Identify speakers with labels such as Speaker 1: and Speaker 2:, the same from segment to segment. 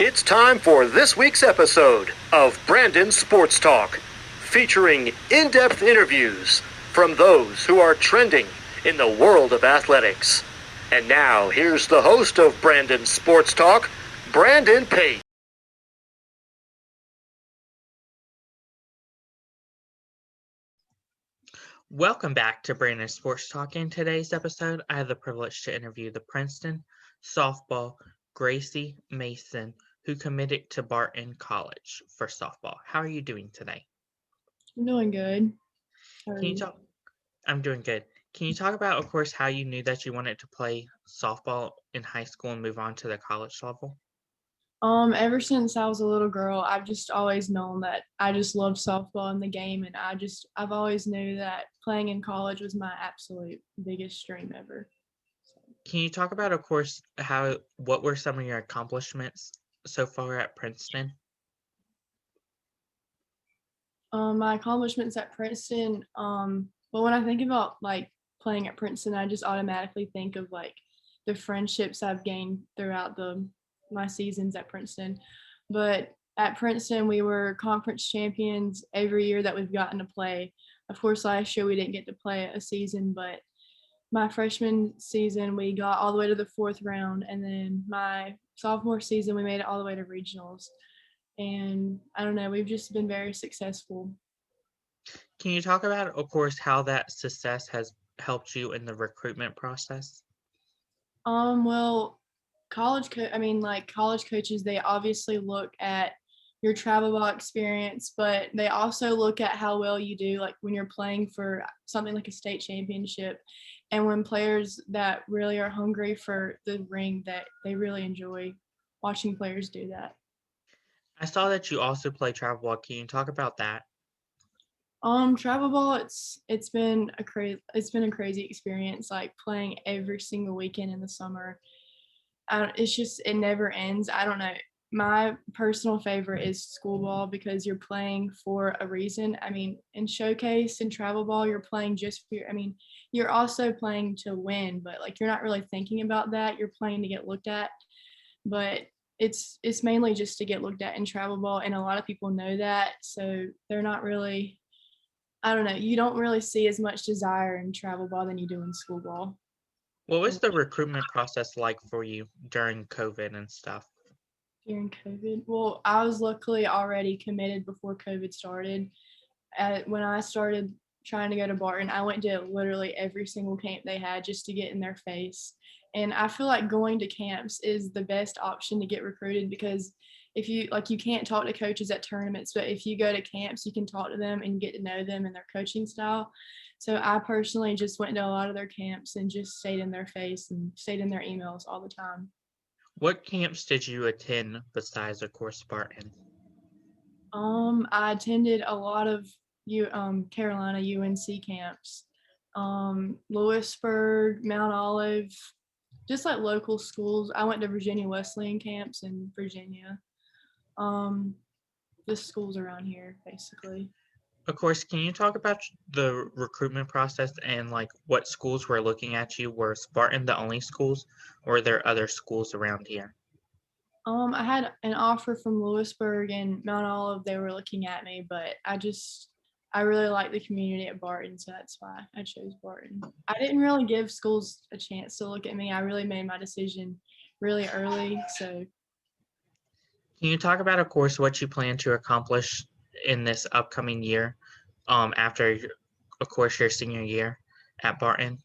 Speaker 1: It's time for this week's episode of Brandon Sports Talk, featuring in-depth interviews from those who are trending in the world of athletics. And now, here's the host of Brandon Sports Talk, Brandon Pate.
Speaker 2: Welcome back to Brandon Sports Talk. In today's episode, I have the privilege to interview the Princeton softball Gracleyn Massey, who committed to Barton College for softball. How are you doing today?
Speaker 3: I'm doing good.
Speaker 2: I'm doing good. Can you talk about, of course, how you knew that you wanted to play softball in high school and move on to the college level?
Speaker 3: Ever since I was a little girl, I've just always known that I just loved softball and the game, and I've always knew that playing in college was my absolute biggest dream ever.
Speaker 2: Can you talk about, of course, what were some of your accomplishments so far at Princeton?
Speaker 3: My accomplishments at Princeton, well, when I think about like playing at Princeton, I just automatically think of like the friendships I've gained throughout my seasons at Princeton. But at Princeton, we were conference champions every year that we've gotten to play. Of course, last year we didn't get to play a season, but my freshman season, we got all the way to the fourth round. And then my sophomore season, we made it all the way to regionals. And I don't know, we've just been very successful.
Speaker 2: Can you talk about, of course, how that success has helped you in the recruitment process?
Speaker 3: Well, college coaches, they obviously look at your travel ball experience, but they also look at how well you do, like when you're playing for something like a state championship, and when players that really are hungry for the ring, that they really enjoy watching players do that.
Speaker 2: I saw that you also play travel ball. Can you talk about that?
Speaker 3: Travel ball, it's been a crazy experience, like playing every single weekend in the summer. It never ends. I don't know. My personal favorite is school ball because you're playing for a reason. I mean, in showcase and travel ball, you're playing you're also playing to win, but like you're not really thinking about that. You're playing to get looked at, but it's mainly just to get looked at in travel ball, and a lot of people know that, so they're not really. I don't know. You don't really see as much desire in travel ball than you do in school ball.
Speaker 2: What was the recruitment process like for you during COVID and stuff?
Speaker 3: During COVID? Well, I was luckily already committed before COVID started. When I started trying to go to Barton, I went to literally every single camp they had just to get in their face. And I feel like going to camps is the best option to get recruited, because if you can't talk to coaches at tournaments, but if you go to camps, you can talk to them and get to know them and their coaching style. So I personally just went to a lot of their camps and just stayed in their face and stayed in their emails all the time.
Speaker 2: What camps did you attend besides, of course, Barton?
Speaker 3: I attended a lot of Carolina UNC camps, Lewisburg, Mount Olive, just like local schools. I went to Virginia Wesleyan camps in Virginia. Just schools around here, basically.
Speaker 2: Of course, can you talk about the recruitment process and like what schools were looking at you? Were Spartan the only schools, or were there other schools around here?
Speaker 3: I had an offer from Lewisburg and Mount Olive. They were looking at me, but I really like the community at Barton, so that's why I chose Barton. I didn't really give schools a chance to look at me. I really made my decision really early. So,
Speaker 2: can you talk about, of course, what you plan to accomplish in this upcoming year, after, of course, your senior year at Barton?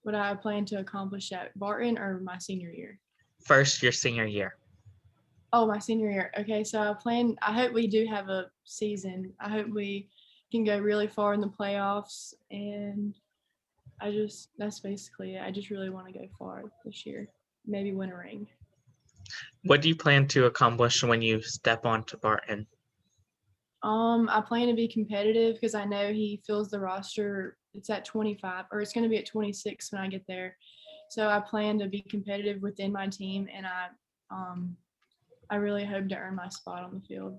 Speaker 3: What I plan to accomplish at Barton or my senior year?
Speaker 2: First, your senior year.
Speaker 3: Oh, my senior year. Okay, so I hope we do have a season. I hope we can go really far in the playoffs, and that's basically it. I just really want to go far this year, maybe win a ring.
Speaker 2: What do you plan to accomplish when you step onto Barton?
Speaker 3: I plan to be competitive because I know he fills the roster. It's at 25, or it's going to be at 26 when I get there. So I plan to be competitive within my team, and I really hope to earn my spot on the field.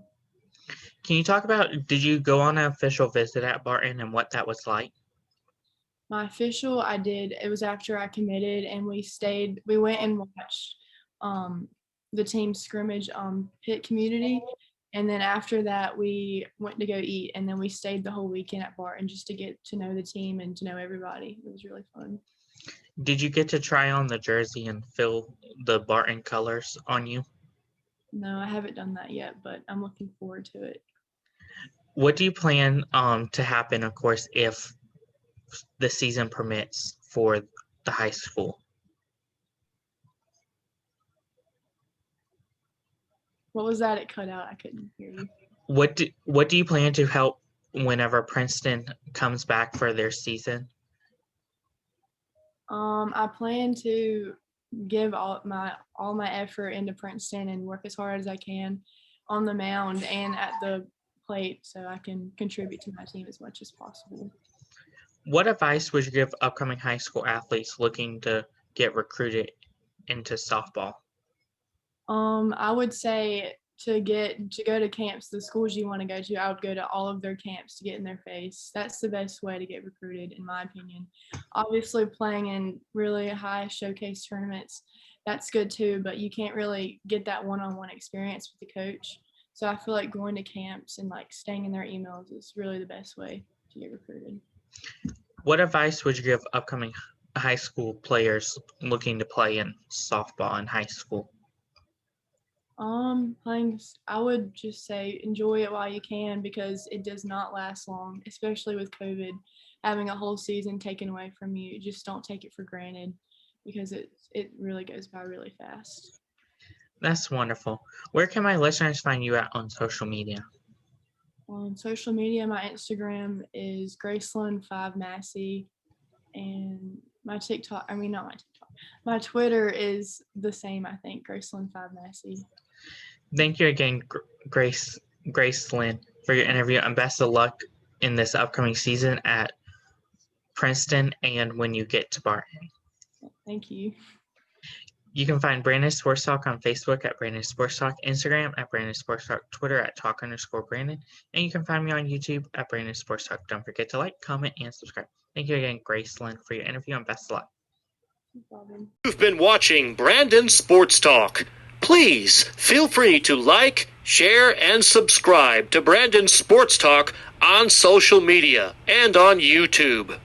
Speaker 2: Can you talk about, did you go on an official visit at Barton and what that was like?
Speaker 3: My official, I did. It was after I committed, and we went and watched the team scrimmage Pitt Community. And then after that, we went to go eat, and then we stayed the whole weekend at Barton just to get to know the team and to know everybody. It was really fun.
Speaker 2: Did you get to try on the jersey and feel the Barton colors on you?
Speaker 3: No, I haven't done that yet, but I'm looking forward to it.
Speaker 2: What do you plan to happen, of course, if the season permits for the high school?
Speaker 3: What was that? It cut out. I couldn't hear you.
Speaker 2: What do you plan to help whenever Princeton comes back for their season?
Speaker 3: I plan to give all my effort into Princeton and work as hard as I can on the mound and at the plate so I can contribute to my team as much as possible.
Speaker 2: What advice would you give upcoming high school athletes looking to get recruited into softball?
Speaker 3: I would say to go to camps, the schools you want to go to, I would go to all of their camps to get in their face. That's the best way to get recruited, in my opinion. Obviously, playing in really high showcase tournaments, that's good too, but you can't really get that one-on-one experience with the coach. So I feel like going to camps and like staying in their emails is really the best way to get recruited.
Speaker 2: What advice would you give upcoming high school players looking to play in softball in high school?
Speaker 3: I would just say enjoy it while you can, because it does not last long, especially with COVID. Having a whole season taken away from you, just don't take it for granted, because it really goes by really fast.
Speaker 2: That's wonderful. Where can my listeners find you at on social media?
Speaker 3: On social media, my Instagram is Gracleyn Massey, and my my Twitter is the same, I think, Gracleyn Massey.
Speaker 2: Thank you again, Gracleyn, for your interview, and best of luck in this upcoming season at Princeton and when you get to Barton.
Speaker 3: Thank you.
Speaker 2: You can find Brandon Sports Talk on Facebook at Brandon Sports Talk, Instagram at Brandon Sports Talk, Twitter at Talk_Brandon, and you can find me on YouTube at Brandon Sports Talk. Don't forget to like, comment, and subscribe. Thank you again, Gracleyn, for your interview, and best of luck.
Speaker 3: No problem.
Speaker 1: You've been watching Brandon Sports Talk. Please feel free to like, share, and subscribe to Brandon Sports Talk on social media and on YouTube.